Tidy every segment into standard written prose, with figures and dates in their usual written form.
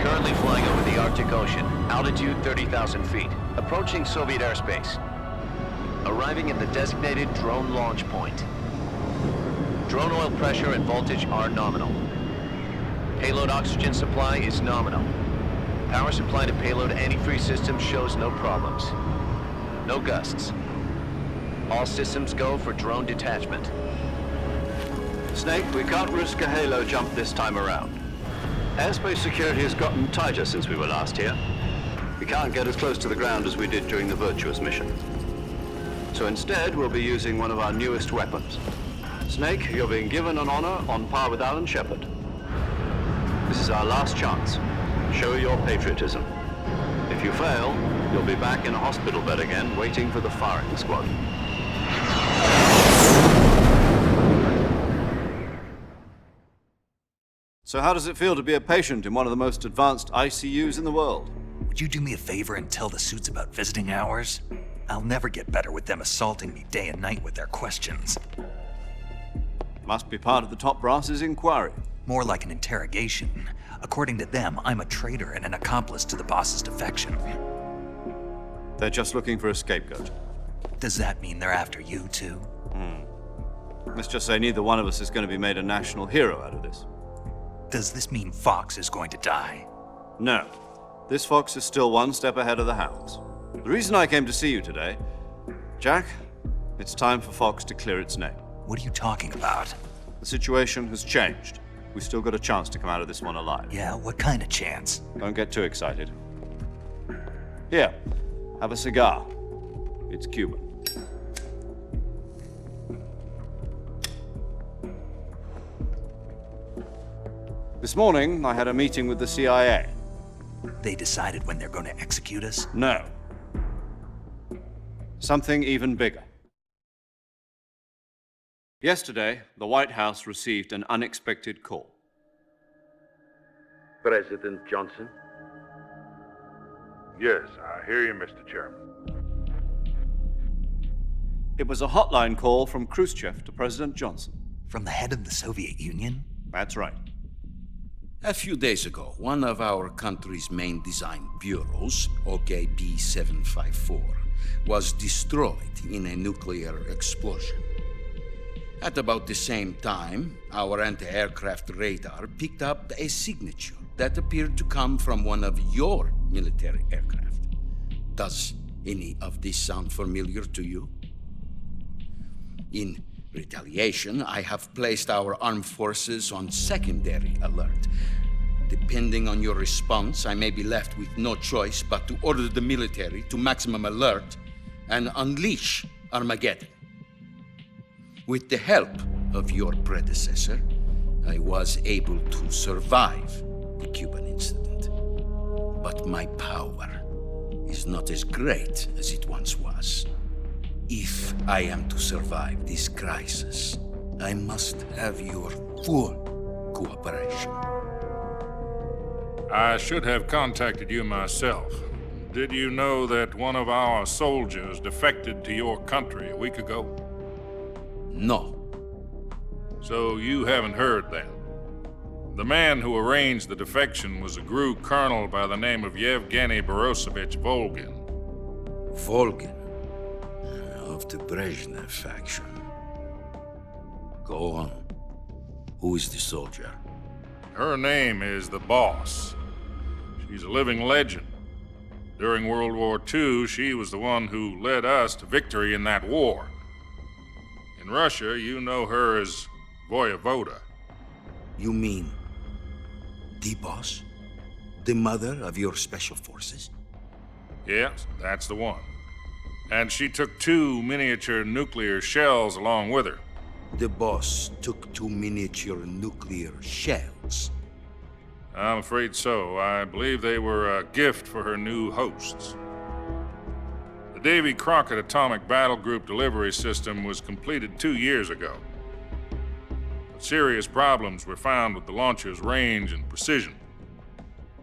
Currently flying over the Arctic Ocean, altitude 30,000 feet, approaching Soviet airspace. Arriving at the designated drone launch point. Drone oil pressure and voltage are nominal. Payload oxygen supply is nominal. Power supply to payload antifreeze system shows no problems. No gusts. All systems go for drone detachment. Snake, we can't risk a halo jump this time around. Airspace security has gotten tighter since we were last here. We can't get as close to the ground as we did during the Virtuous mission. So instead, we'll be using one of our newest weapons. Snake, you're being given an honor on par with Alan Shepard. This is our last chance. Show your patriotism. If you fail, you'll be back in a hospital bed again, waiting for the firing squad. So how does it feel to be a patient in one of the most advanced ICUs in the world? Would you do me a favor and tell the suits about visiting hours? I'll never get better with them assaulting me day and night with their questions. Must be part of the top brass's inquiry. More like an interrogation. According to them, I'm a traitor and an accomplice to the boss's defection. They're just looking for a scapegoat. Does that mean they're after you, too? Let's just say neither one of us is going to be made a national hero out of this. Does this mean Fox is going to die? No. This fox is still one step ahead of the hounds. The reason I came to see you today, Jack, it's time for Fox to clear its name. What are you talking about? The situation has changed. We've still got a chance to come out of this one alive. Yeah, what kind of chance? Don't get too excited. Here, have a cigar. It's Cuban. This morning, I had a meeting with the CIA. They decided when they're going to execute us? No. Something even bigger. Yesterday, the White House received an unexpected call. President Johnson? Yes, I hear you, Mr. Chairman. It was a hotline call from Khrushchev to President Johnson. From the head of the Soviet Union? That's right. A few days ago, one of our country's main design bureaus, OKB 754, was destroyed in a nuclear explosion. At about the same time, our anti-aircraft radar picked up a signature that appeared to come from one of your military aircraft. Does any of this sound familiar to you? In retaliation, I have placed our armed forces on secondary alert. Depending on your response, I may be left with no choice but to order the military to maximum alert and unleash Armageddon. With the help of your predecessor, I was able to survive the Cuban incident. But my power is not as great as it once was. If I am to survive this crisis, I must have your full cooperation. I should have contacted you myself. Did you know that one of our soldiers defected to your country a week ago? No. So you haven't heard then. The man who arranged the defection was a GRU colonel by the name of Yevgeny Borosovich Volgin. Volgin, of the Brezhnev faction. Go on. Who is the soldier? Her name is the Boss. She's a living legend. During World War II, she was the one who led us to victory in that war. In Russia, you know her as Voyevoda. You mean the boss? The mother of your special forces? Yes, that's the one. And she took 2 miniature nuclear shells along with her. The boss took 2 miniature nuclear shells. I'm afraid so. I believe they were a gift for her new hosts. The Davy Crockett Atomic Battle Group delivery system was completed 2 years ago. But serious problems were found with the launcher's range and precision.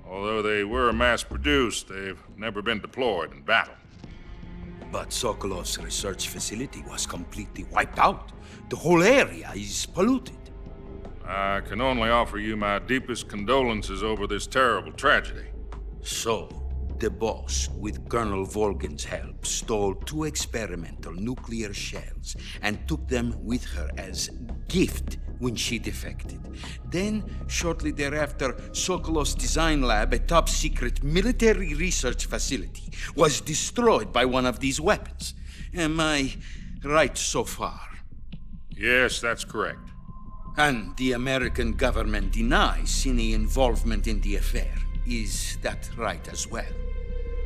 Although they were mass-produced, they've never been deployed in battle. But Sokolov's research facility was completely wiped out. The whole area is polluted. I can only offer you my deepest condolences over this terrible tragedy. So, the boss, with Colonel Volgin's help, stole 2 experimental nuclear shells and took them with her as gift when she defected. Then, shortly thereafter, Sokolov's design lab, a top-secret military research facility, was destroyed by one of these weapons. Am I right so far? Yes, that's correct. And the American government denies any involvement in the affair. Is that right as well?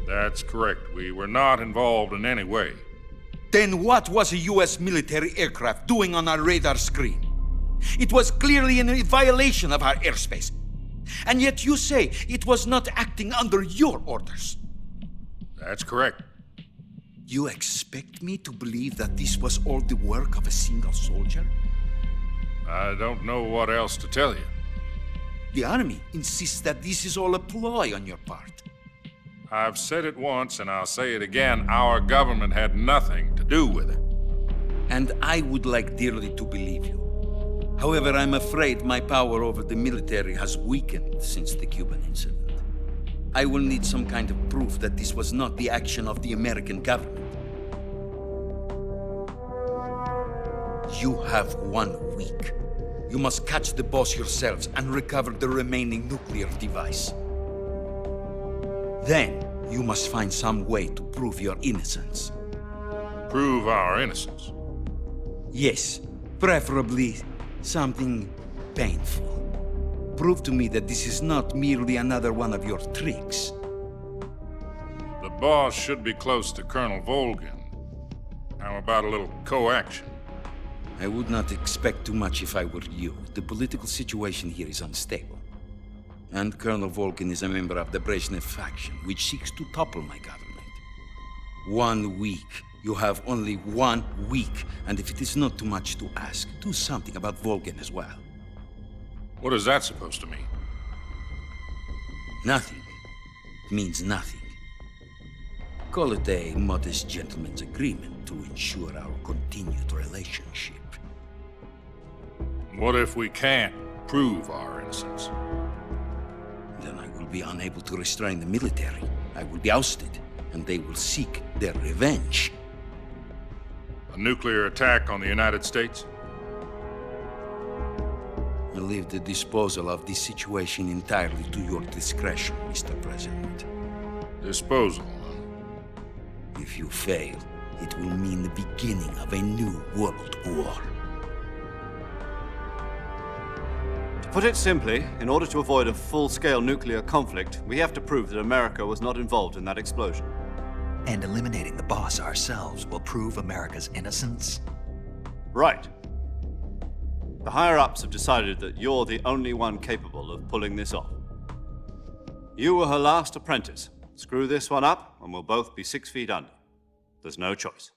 That's correct. We were not involved in any way. Then what was a U.S. military aircraft doing on our radar screen? It was clearly in violation of our airspace. And yet you say it was not acting under your orders. That's correct. You expect me to believe that this was all the work of a single soldier? I don't know what else to tell you. The Army insists that this is all a ploy on your part. I've said it once and I'll say it again. Our government had nothing to do with it. And I would like dearly to believe you. However, I'm afraid my power over the military has weakened since the Cuban incident. I will need some kind of proof that this was not the action of the American government. You have 1 week. You must catch the boss yourselves and recover the remaining nuclear device. Then, you must find some way to prove your innocence. Prove our innocence. Yes, preferably something painful. Prove to me that this is not merely another one of your tricks. The boss should be close to Colonel Volgin. How about a little coaction? I would not expect too much if I were you. The political situation here is unstable. And Colonel Volgin is a member of the Brezhnev faction, which seeks to topple my government. 1 week. You have only 1 week. And if it is not too much to ask, do something about Volgin as well. What is that supposed to mean? Nothing. It means nothing. Call it a modest gentleman's agreement to ensure our continued relationship. What if we can't prove our innocence? Then I will be unable to restrain the military. I will be ousted, and they will seek their revenge. A nuclear attack on the United States? I leave the disposal of this situation entirely to your discretion, Mr. President. Disposal, If you fail, it will mean the beginning of a new world war. To put it simply, in order to avoid a full-scale nuclear conflict, we have to prove that America was not involved in that explosion. And eliminating the boss ourselves will prove America's innocence? Right. The higher-ups have decided that you're the only one capable of pulling this off. You were her last apprentice. Screw this one up, and we'll both be 6 feet under. There's no choice.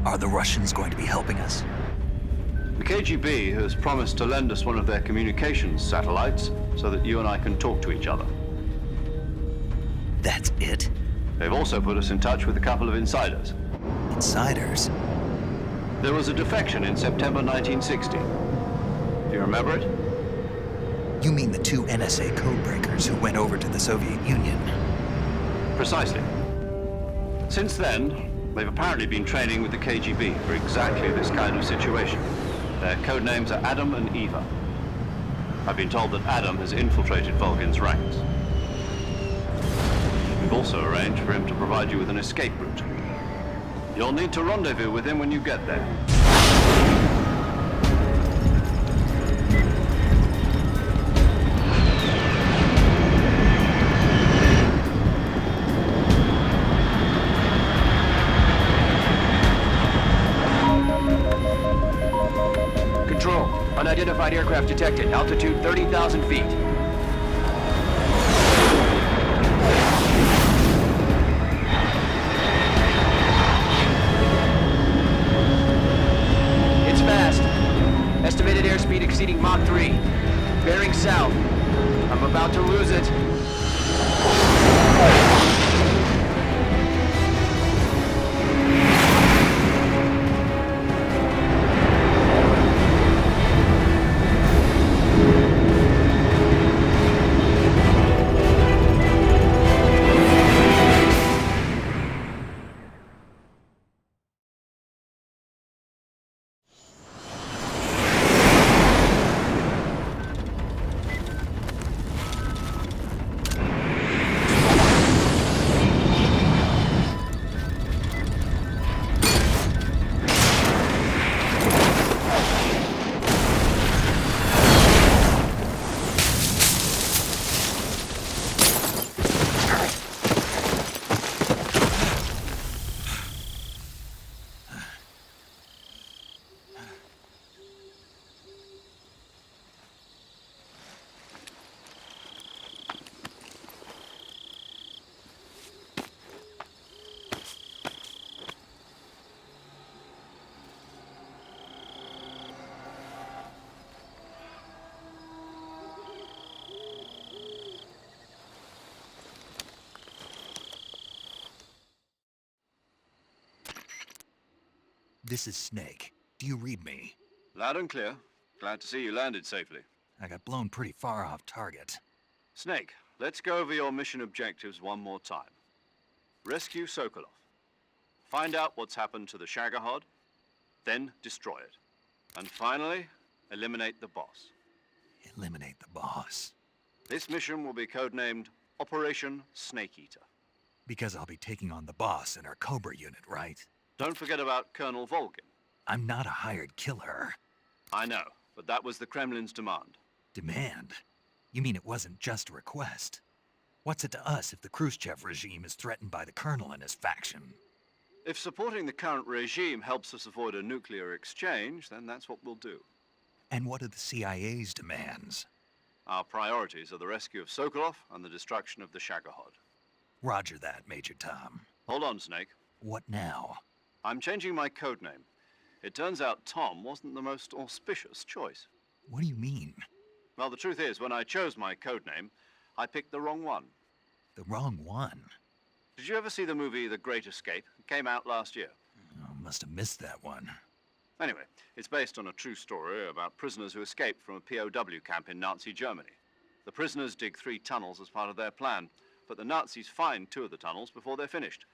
Are the Russians going to be helping us? The KGB has promised to lend us one of their communications satellites so that you and I can talk to each other. That's it? They've also put us in touch with a couple of insiders. Insiders? There was a defection in September 1960. Do you remember it? You mean the 2 NSA codebreakers who went over to the Soviet Union? Precisely. Since then, they've apparently been training with the KGB for exactly this kind of situation. Their code names are Adam and Eva. I've been told that Adam has infiltrated Volgin's ranks. We've also arranged for him to provide you with an escape route. You'll need to rendezvous with him when you get there. Control. Unidentified aircraft detected. Altitude 30,000 feet. It's fast. Estimated airspeed exceeding Mach 3. Bearing south. I'm about to lose it. This is Snake. Do you read me? Loud and clear. Glad to see you landed safely. I got blown pretty far off target. Snake, let's go over your mission objectives one more time. Rescue Sokolov. Find out what's happened to the Shagohod, then destroy it. And finally, eliminate the boss. Eliminate the boss. This mission will be codenamed Operation Snake Eater. Because I'll be taking on the boss in our Cobra unit, right? Don't forget about Colonel Volgin. I'm not a hired killer. I know, but that was the Kremlin's demand. Demand? You mean it wasn't just a request? What's it to us if the Khrushchev regime is threatened by the Colonel and his faction? If supporting the current regime helps us avoid a nuclear exchange, then that's what we'll do. And what are the CIA's demands? Our priorities are the rescue of Sokolov and the destruction of the Shagohod. Roger that, Major Tom. Hold on, Snake. What now? I'm changing my codename. It turns out Tom wasn't the most auspicious choice. What do you mean? Well, the truth is, when I chose my codename, I picked the wrong one. The wrong one? Did you ever see the movie The Great Escape? It came out last year. Oh, must have missed that one. Anyway, it's based on a true story about prisoners who escaped from a POW camp in Nazi Germany. The prisoners dig 3 tunnels as part of their plan, but the Nazis find 2 of the tunnels before they're finished.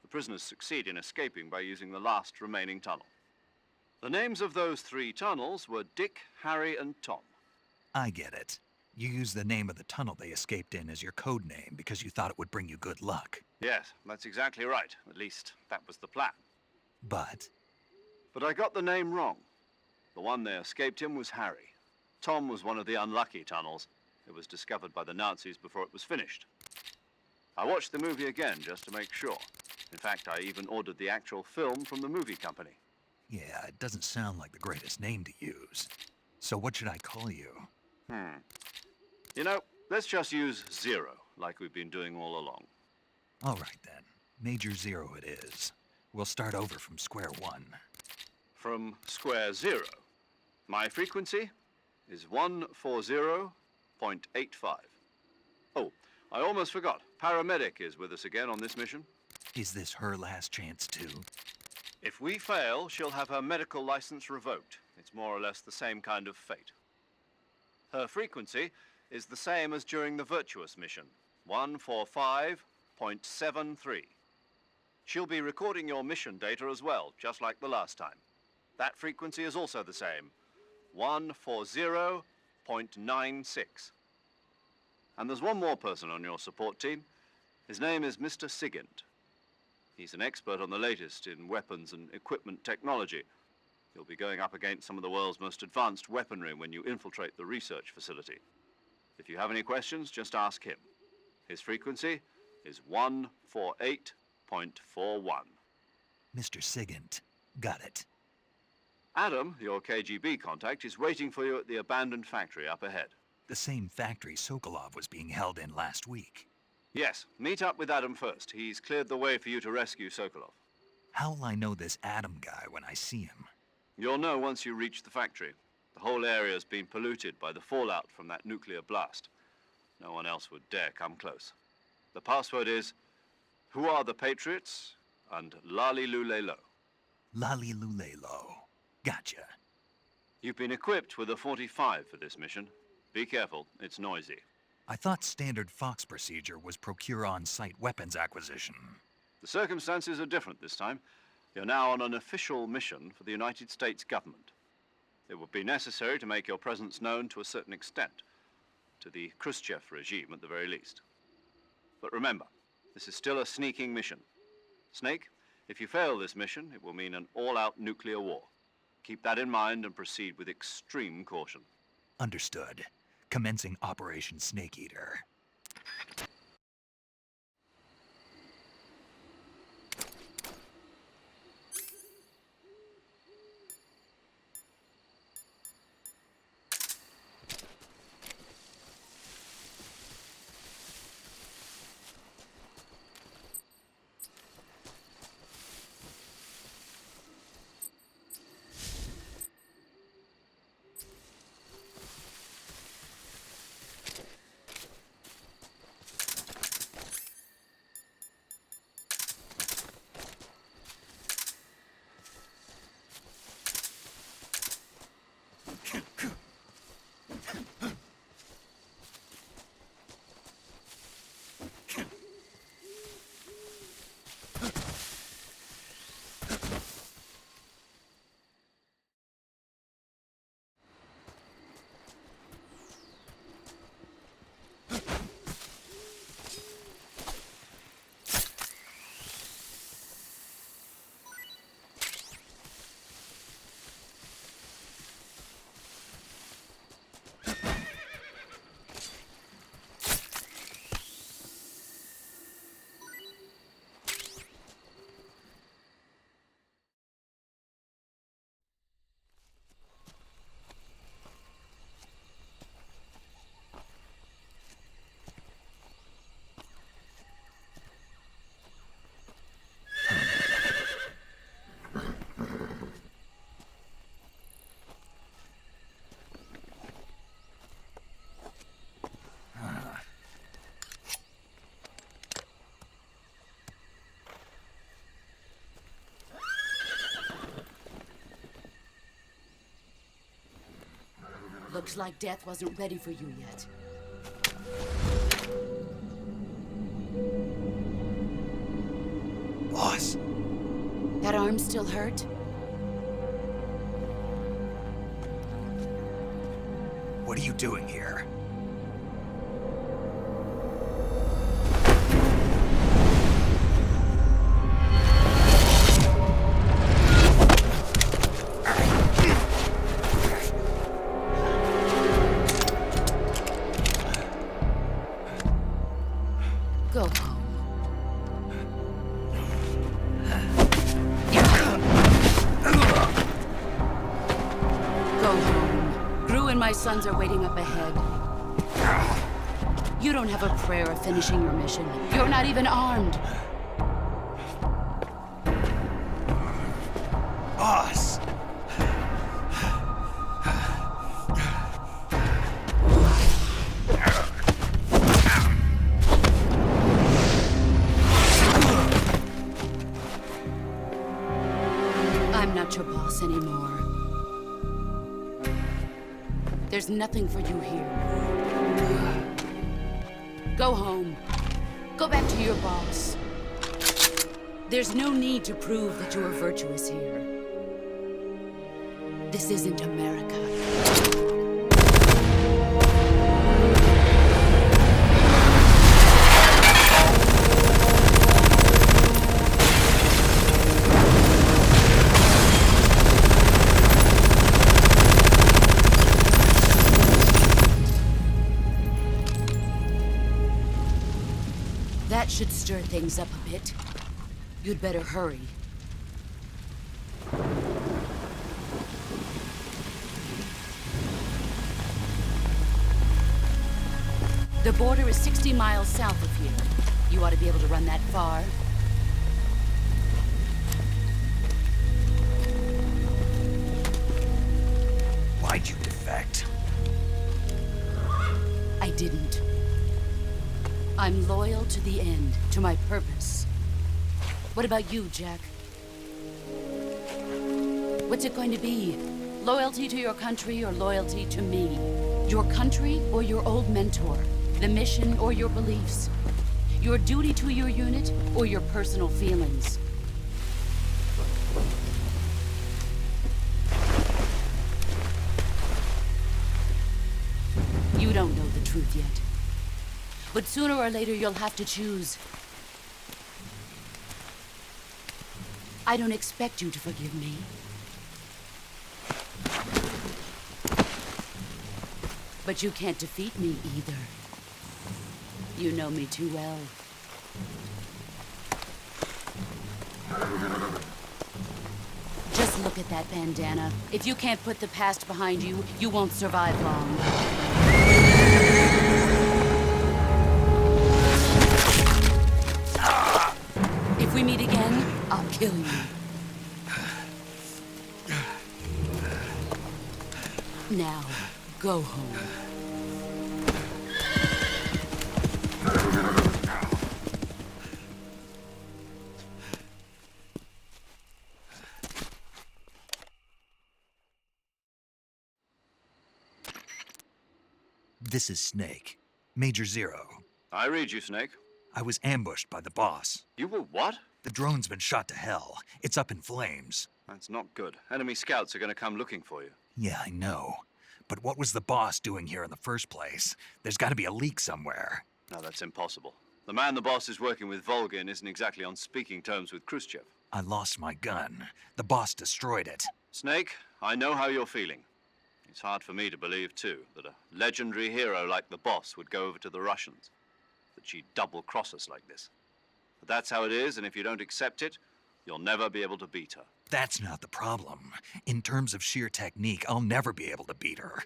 The prisoners succeed in escaping by using the last remaining tunnel. The names of those 3 tunnels were Dick, Harry, and Tom. I get it. You used the name of the tunnel they escaped in as your code name because you thought it would bring you good luck. Yes, that's exactly right. At least, that was the plan. But But I got the name wrong. The one they escaped in was Harry. Tom was one of the unlucky tunnels. It was discovered by the Nazis before it was finished. I watched the movie again just to make sure. In fact, I even ordered the actual film from the movie company. yeah, it doesn't sound like the greatest name to use. So what should I call you? You know, let's just use Zero, like we've been doing all along. All right then. Major Zero it is. We'll start over from square one. From square 0. My frequency is 140.85. Oh, I almost forgot. Paramedic is with us again on this mission. Is this her last chance too? If we fail, she'll have her medical license revoked. It's more or less the same kind of fate. Her frequency is the same as during the Virtuous mission, 145.73. She'll be recording your mission data as well, just like the last time. That frequency is also the same, 140.96. And there's one more person on your support team. His name is Mr. Sigint. He's an expert on the latest in weapons and equipment technology. You'll be going up against some of the world's most advanced weaponry when you infiltrate the research facility. If you have any questions, just ask him. His frequency is 148.41. Mr. Sigint. Got it. Adam, your KGB contact, is waiting for you at the abandoned factory up ahead. The same factory Sokolov was being held in last week. Yes, meet up with Adam first. He's cleared the way for you to rescue Sokolov. How'll I know this Adam guy when I see him? You'll know once you reach the factory. The whole area's been polluted by the fallout from that nuclear blast. No one else would dare come close. The password is, "Who are the Patriots?" and Lali Lulelo. Lali Lulelo. Gotcha. You've been equipped with a 45 for this mission. Be careful, it's noisy. I thought standard Fox procedure was procure on-site weapons acquisition. The circumstances are different this time. You're now on an official mission for the United States government. It would be necessary to make your presence known to a certain extent, to the Khrushchev regime at the very least. But remember, this is still a sneaking mission. Snake, if you fail this mission, it will mean an all-out nuclear war. Keep that in mind and proceed with extreme caution. Understood. Commencing Operation Snake Eater. Looks like death wasn't ready for you yet. Boss, That arm still hurt? what are you doing here? Go home. Go home. Gru and my sons are waiting up ahead. You don't have a prayer of finishing your mission. You're not even armed. Boss! I'm not your boss anymore. There's nothing for you here. Go home. Go back to your boss. There's no need to prove that you are virtuous here. This isn't America. That should stir things up a bit. You'd better hurry. The border is 60 miles south of here. You ought to be able to run that far. Why'd you defect? I didn't. I'm loyal to the end, to my purpose. What about you, Jack? What's it going to be? Loyalty to your country or loyalty to me? Your country or your old mentor? The mission or your beliefs? Your duty to your unit or your personal feelings? You don't know the truth yet. But sooner or later, you'll have to choose. I don't expect you to forgive me. But you can't defeat me either. You know me too well. Just look at that bandana. If you can't put the past behind you, you won't survive long. If we meet again, I'll kill you. Now, go home. This is Snake. Major Zero. I read you, Snake. I was ambushed by the boss. You were what? The drone's been shot to hell. It's up in flames. That's not good. Enemy scouts are going to come looking for you. Yeah, I know. But what was the boss doing here in the first place? There's got to be a leak somewhere. No, that's impossible. The man the boss is working with, Volgin, isn't exactly on speaking terms with Khrushchev. I lost my gun. The boss destroyed it. Snake, I know how you're feeling. It's hard for me to believe, too, that a legendary hero like the boss would go over to the Russians. That she'd double-cross us like this. But that's how it is, and if you don't accept it, you'll never be able to beat her. That's not the problem. In terms of sheer technique, I'll never be able to beat her.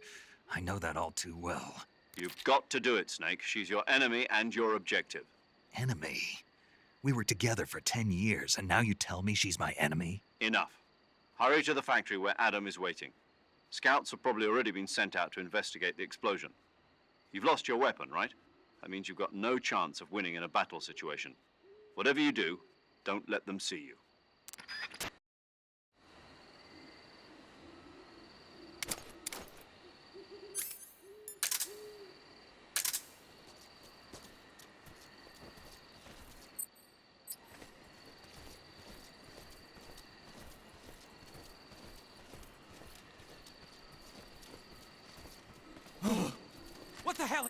I know that all too well. You've got to do it, Snake. She's your enemy and your objective. Enemy? We were together for 10 years, and now you tell me she's my enemy? Enough. Hurry to the factory where Adam is waiting. Scouts have probably already been sent out to investigate the explosion. You've lost your weapon, right? That means you've got no chance of winning in a battle situation. Whatever you do, don't let them see you. What the hell?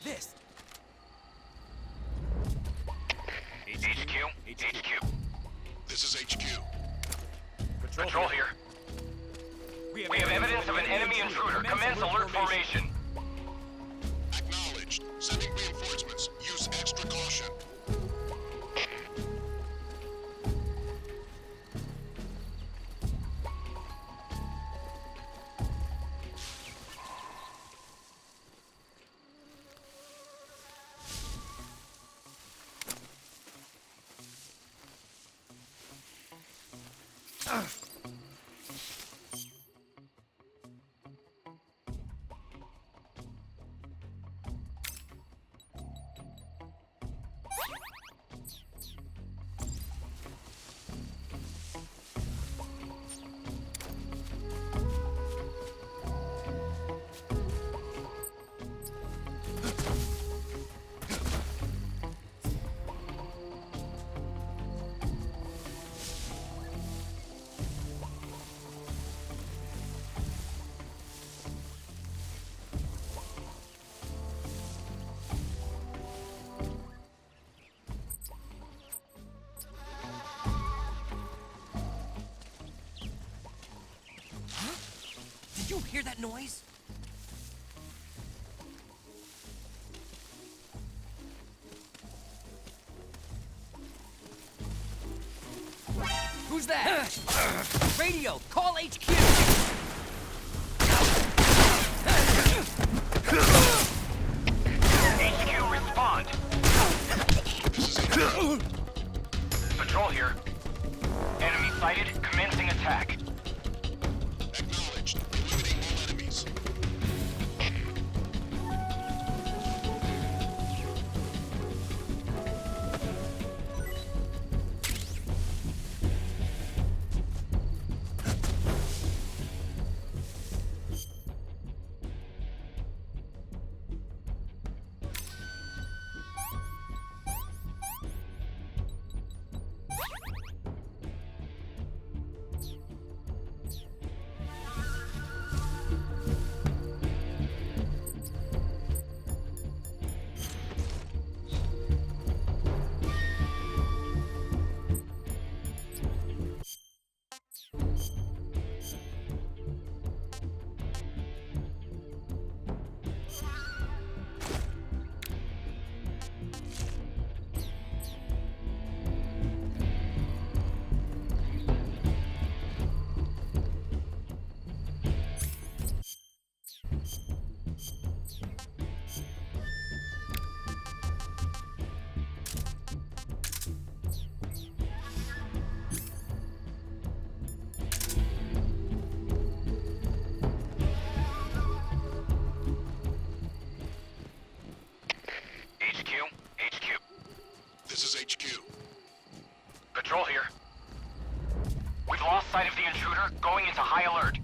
This. HQ. This is HQ. Patrol here. We have evidence of an enemy intruder. Commence alert formation. Acknowledged. Sending reinforcements. Use extra caution. Did you hear that noise? Who's that? Radio, call HQ! HQ, respond. Patrol here. Enemy sighted. Commencing attack. Acknowledged. Eliminating all enemies. lost sight of the intruder, going into high alert.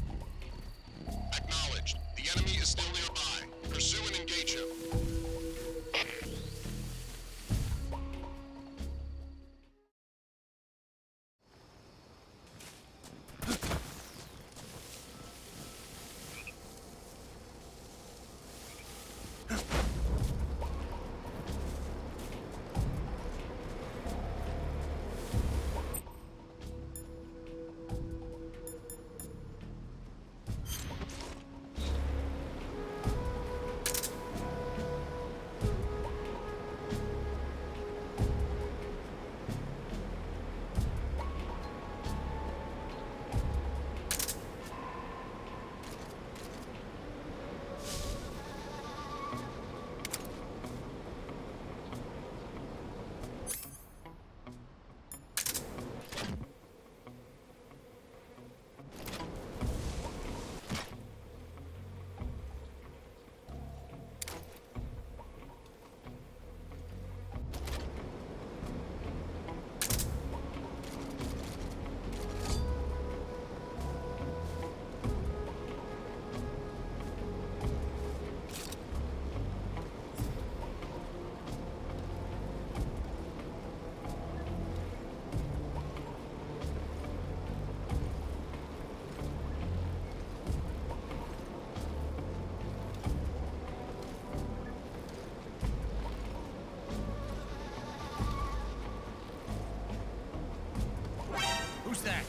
Acknowledged. The enemy is still nearby. Pursue and engage him. Who's that?